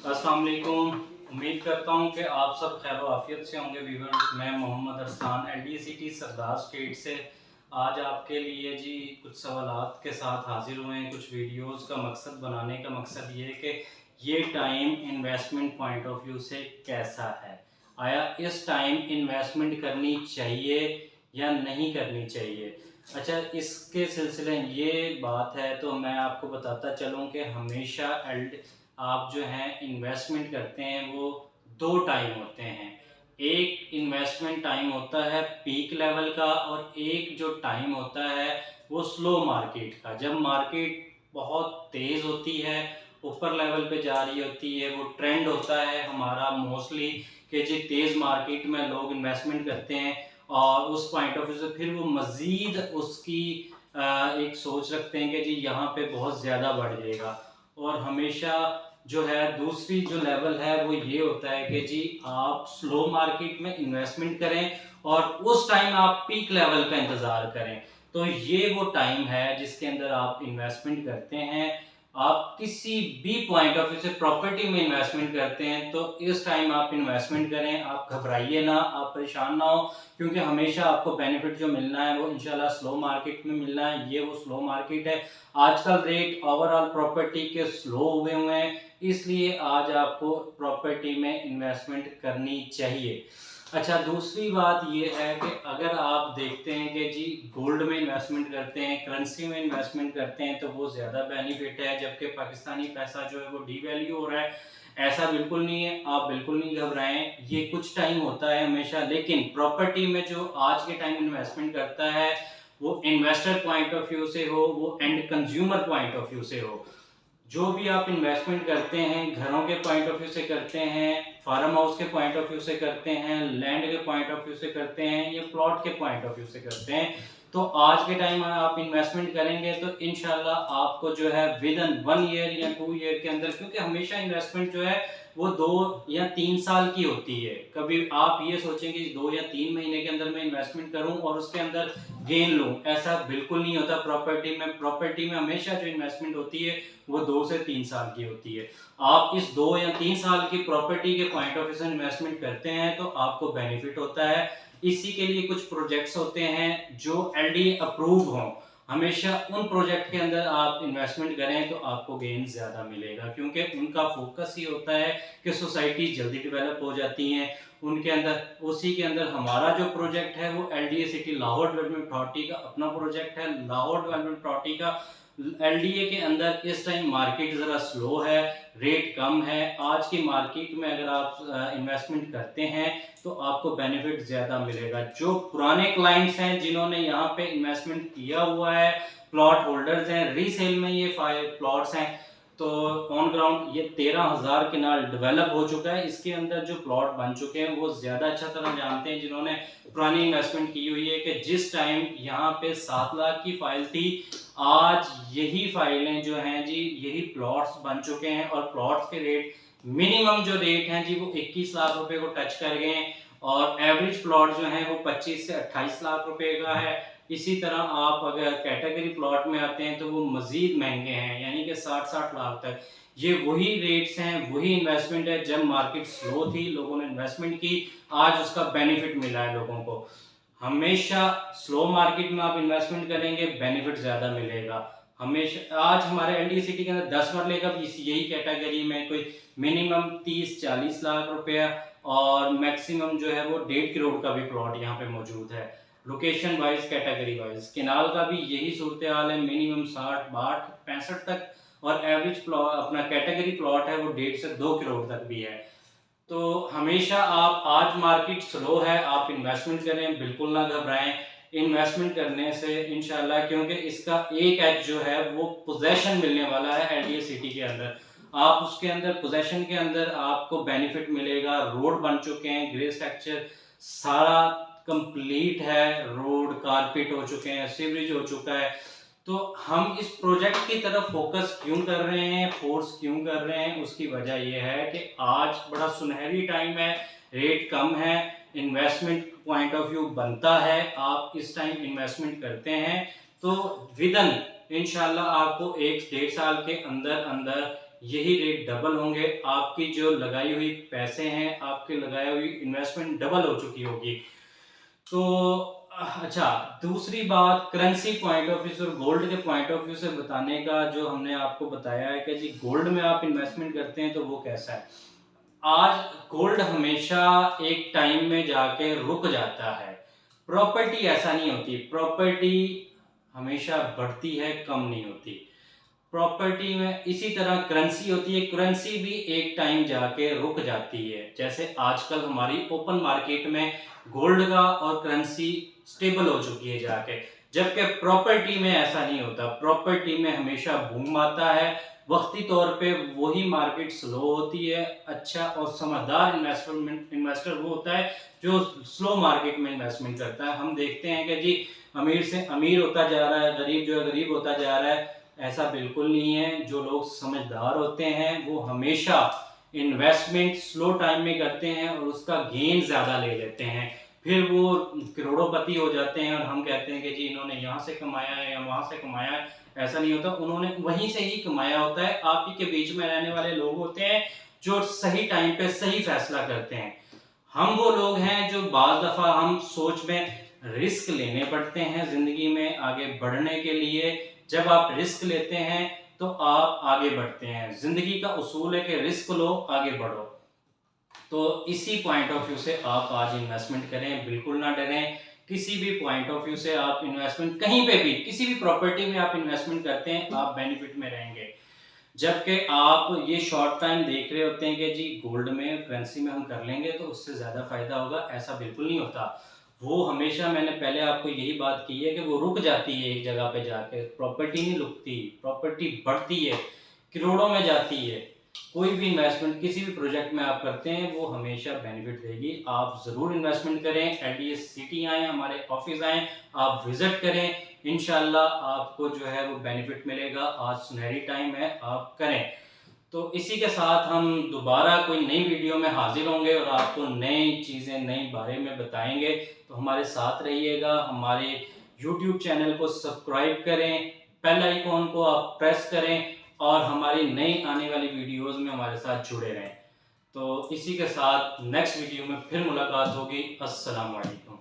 अस्सलाम वालेकुम। उम्मीद करता हूँ कि आप सब खैर आफियत से होंगे व्यूअर्स। मैं मोहम्मद अरसान LDCT सरदार स्टेट से आज आपके लिए जी कुछ सवालात के साथ हाजिर हुए हैं। कुछ वीडियोस का मकसद बनाने का मकसद ये है कि ये time investment point of view से कैसा है, आया इस टाइम इन्वेस्टमेंट करनी चाहिए या नहीं करनी चाहिए। अच्छा, इसके सिलसिले में ये बात है तो मैं आपको बताता चलूँ कि हमेशा आप जो हैं इन्वेस्टमेंट करते हैं वो दो टाइम होते हैं। एक इन्वेस्टमेंट टाइम होता है पीक लेवल का और एक जो टाइम होता है वो स्लो मार्केट का। जब मार्केट बहुत तेज़ होती है, ऊपर लेवल पे जा रही होती है, वो ट्रेंड होता है हमारा मोस्टली कि जी तेज़ मार्केट में लोग इन्वेस्टमेंट करते हैं और उस पॉइंट ऑफ व्यू से फिर वो मज़ीद उसकी एक सोच रखते हैं कि जी यहाँ पे बहुत ज़्यादा बढ़ जाएगा। और हमेशा जो है दूसरी जो लेवल है वो ये होता है कि जी आप स्लो मार्केट में इन्वेस्टमेंट करें और उस टाइम आप पीक लेवल का इंतज़ार करें। तो ये वो टाइम है जिसके अंदर आप इन्वेस्टमेंट करते हैं। आप किसी भी पॉइंट ऑफ व्यू से प्रॉपर्टी में इन्वेस्टमेंट करते हैं तो इस टाइम आप इन्वेस्टमेंट करें। आप घबराइए ना, आप परेशान ना हो, क्योंकि हमेशा आपको बेनिफिट जो मिलना है वो इंशाल्लाह स्लो मार्केट में मिलना है। ये वो स्लो मार्केट है। आजकल रेट ओवरऑल प्रॉपर्टी के स्लो हुए हैं, इसलिए आज आपको प्रॉपर्टी में इन्वेस्टमेंट करनी चाहिए। अच्छा, दूसरी बात ये है कि अगर आप देखते हैं कि जी गोल्ड में इन्वेस्टमेंट करते हैं, करेंसी में इन्वेस्टमेंट करते हैं तो वो ज़्यादा बेनिफिट है, जबकि पाकिस्तानी पैसा जो है वो डीवैल्यू हो रहा है। ऐसा बिल्कुल नहीं है, आप बिल्कुल नहीं घबराएं, ये कुछ टाइम होता है हमेशा। लेकिन प्रॉपर्टी में जो आज के टाइम इन्वेस्टमेंट करता है वो इन्वेस्टर पॉइंट ऑफ व्यू से हो, वो and consumer point of view से हो, जो भी आप इन्वेस्टमेंट करते हैं घरों के पॉइंट ऑफ व्यू से करते हैं, फार्म हाउस के पॉइंट ऑफ व्यू से करते हैं, लैंड के पॉइंट ऑफ व्यू से करते हैं या प्लॉट के पॉइंट ऑफ व्यू से करते हैं, तो आज के टाइम में आप इन्वेस्टमेंट करेंगे तो इंशाल्लाह आपको जो है विद इन 1 ईयर या 2 ईयर के अंदर, क्योंकि हमेशा इन्वेस्टमेंट जो है वो 2 या 3 साल की होती है। कभी आप ये सोचेंगे 2 या 3 महीने के अंदर मैं इन्वेस्टमेंट करूं और उसके अंदर गेन लूं, ऐसा बिल्कुल नहीं होता। प्रॉपर्टी में हमेशा जो इन्वेस्टमेंट होती है वो 2 से 3 साल की होती है। आप इस 2 या 3 साल की प्रॉपर्टी के पॉइंट ऑफ व्यू से इन्वेस्टमेंट करते हैं तो आपको बेनिफिट होता है। इसी के लिए कुछ प्रोजेक्ट्स होते हैं जो LD अप्रूव हों। हमेशा उन प्रोजेक्ट के अंदर आप इन्वेस्टमेंट करें तो आपको गेन ज़्यादा मिलेगा, क्योंकि उनका फोकस ही होता है कि सोसाइटी जल्दी डेवलप हो जाती हैं उनके अंदर। उसी के अंदर हमारा जो प्रोजेक्ट है वो LDA city Lahore development authority का अपना प्रोजेक्ट है। लाहौर डेवलपमेंट अथॉरिटी का LDA के अंदर इस टाइम मार्केट ज़रा स्लो है, रेट कम है। आज की मार्केट में अगर आप इन्वेस्टमेंट करते हैं तो आपको बेनिफिट ज़्यादा मिलेगा। जो पुराने क्लाइंट्स हैं जिन्होंने यहाँ पे इन्वेस्टमेंट किया हुआ है, प्लॉट होल्डर्स हैं, रीसेल में ये 5 प्लॉट्स हैं, तो ऑन ग्राउंड ये 13,000 केनाल डेवलप हो चुका है। इसके अंदर जो प्लॉट बन चुके हैं वो ज़्यादा अच्छा तरह जानते हैं जिन्होंने पुरानी इन्वेस्टमेंट की हुई है कि जिस टाइम यहाँ पे 7 लाख की फाइल थी, आज यही फाइलें जो हैं जी यही प्लॉट्स बन चुके हैं और प्लॉट्स के रेट मिनिमम जो रेट हैं जी वो 21 लाख रुपए को टच कर गए हैं और एवरेज प्लॉट जो है वो 25 से 28 लाख रुपए का है। इसी तरह आप अगर कैटेगरी प्लॉट में आते हैं तो वो मजीद महंगे हैं, यानी कि 60-60 लाख तक। ये वही रेट्स हैं, वही इन्वेस्टमेंट है। जब मार्केट स्लो थी लोगों ने इन्वेस्टमेंट की, आज उसका बेनिफिट मिला है लोगों को। हमेशा स्लो मार्केट में आप इन्वेस्टमेंट करेंगे बेनिफिट ज़्यादा मिलेगा। हमेशा आज हमारे LD सिटी के अंदर 10 मरले का भी यही कैटेगरी में कोई मिनिमम 30-40 लाख रुपया और मैक्सिमम जो है वो 1.5 करोड़ का भी प्लॉट यहाँ पे मौजूद है। Location wise, category wise canal का भी यही सूरत हाल है, मिनिमम 60, 62, 65 तक और एवरेज प्लॉट अपना कैटेगरी प्लॉट है वो 1.5 से 2 करोड़ तक भी है। तो हमेशा आप, आज मार्केट स्लो है, आप इन्वेस्टमेंट करें, बिल्कुल ना घबराएं। इन्वेस्टमेंट करने से इंशाल्लाह, क्योंकि इसका एक एज जो है वो पोजेशन मिलने वाला है LDA सिटी के अंदर। आप उसके अंदर पोजेशन के अंदर आपको बेनिफिट मिलेगा। रोड बन चुके हैं, ग्रे स्ट्रक्चर सारा कंप्लीट है, रोड कारपेट हो चुके हैं, सीवरेज हो चुका है। तो हम इस प्रोजेक्ट की तरफ फोकस क्यों कर रहे हैं, फोर्स क्यों कर रहे हैं, उसकी वजह यह है कि आज बड़ा सुनहरी टाइम है, रेट कम है, इन्वेस्टमेंट पॉइंट ऑफ व्यू बनता है। आप इस टाइम इन्वेस्टमेंट करते हैं तो विदन इंशाल्लाह आपको 1-1.5 साल के अंदर अंदर यही रेट डबल होंगे। आपकी जो लगाई हुई पैसे हैं, आपकी लगाई हुई इन्वेस्टमेंट डबल हो चुकी होगी। तो अच्छा, दूसरी बात करेंसी पॉइंट ऑफ व्यू से और गोल्ड के पॉइंट ऑफ व्यू से बताने का जो हमने आपको बताया है कि जी गोल्ड में आप इन्वेस्टमेंट करते हैं तो वो कैसा है। आज गोल्ड हमेशा एक टाइम में जाके रुक जाता है। प्रॉपर्टी ऐसा नहीं होती, प्रॉपर्टी हमेशा बढ़ती है, कम नहीं होती। प्रॉपर्टी में इसी तरह करेंसी होती है, करेंसी भी एक टाइम जाके रुक जाती है। जैसे आजकल हमारी ओपन मार्केट में गोल्ड का और करेंसी स्टेबल हो चुकी है जाके, जबकि प्रॉपर्टी में ऐसा नहीं होता। प्रॉपर्टी में हमेशा बूम आता है, वक्ती तौर पे वही मार्केट स्लो होती है। अच्छा और समझदार इन्वेस्टर वो होता है जो स्लो मार्केट में इन्वेस्टमेंट करता है। हम देखते हैं कि जी अमीर से अमीर होता जा रहा है, गरीब जो है गरीब होता जा रहा है, ऐसा बिल्कुल नहीं है। जो लोग समझदार होते हैं वो हमेशा इन्वेस्टमेंट स्लो टाइम में करते हैं और उसका गेन ज़्यादा ले लेते हैं, फिर वो करोड़ोंपति हो जाते हैं और हम कहते हैं कि जी इन्होंने यहाँ से कमाया है या वहाँ से कमाया है। ऐसा नहीं होता, उन्होंने वहीं से ही कमाया होता है। आप ही के बीच में रहने वाले लोग होते हैं जो सही टाइम पे सही फैसला करते हैं। हम वो लोग हैं जो बाज़ दफ़ा हम सोच में रिस्क लेने पड़ते हैं ज़िंदगी में आगे बढ़ने के लिए। जब आप रिस्क लेते हैं तो आप आगे बढ़ते हैं। ज़िंदगी का उसूल है कि रिस्क लो, आगे बढ़ो। तो इसी पॉइंट ऑफ व्यू से आप आज इन्वेस्टमेंट करें, बिल्कुल ना डरें। किसी भी पॉइंट ऑफ व्यू से आप इन्वेस्टमेंट कहीं पे भी, किसी भी प्रॉपर्टी में आप इन्वेस्टमेंट करते हैं, आप बेनिफिट में रहेंगे। जबकि आप ये शॉर्ट टाइम देख रहे होते हैं कि जी गोल्ड में करेंसी में हम कर लेंगे तो उससे ज़्यादा फायदा होगा, ऐसा बिल्कुल नहीं होता। वो हमेशा, मैंने पहले आपको यही बात की है कि वो रुक जाती है एक जगह पे जाके। प्रॉपर्टी नहीं रुकती, प्रॉपर्टी बढ़ती है, करोड़ों में जाती है। कोई भी इन्वेस्टमेंट किसी भी प्रोजेक्ट में आप करते हैं वो हमेशा बेनिफिट देगी। आप ज़रूर इन्वेस्टमेंट करें, एलडीएस सिटी आएँ, हमारे ऑफिस आएँ, आप विजिट करें, इंशाल्लाह आपको जो है वो बेनिफिट मिलेगा। आज सुनहरी टाइम है, आप करें। तो इसी के साथ हम दोबारा कोई नई वीडियो में हाजिर होंगे और आपको नई चीज़ें नए बारे में बताएंगे। तो हमारे साथ रहिएगा, हमारे यूट्यूब चैनल को सब्सक्राइब करें, बेल आइकॉन को आप प्रेस करें और हमारी नई आने वाली वीडियोस में हमारे साथ जुड़े रहें। तो इसी के साथ नेक्स्ट वीडियो में फिर मुलाकात होगी। अस्सलाम वालेकुम।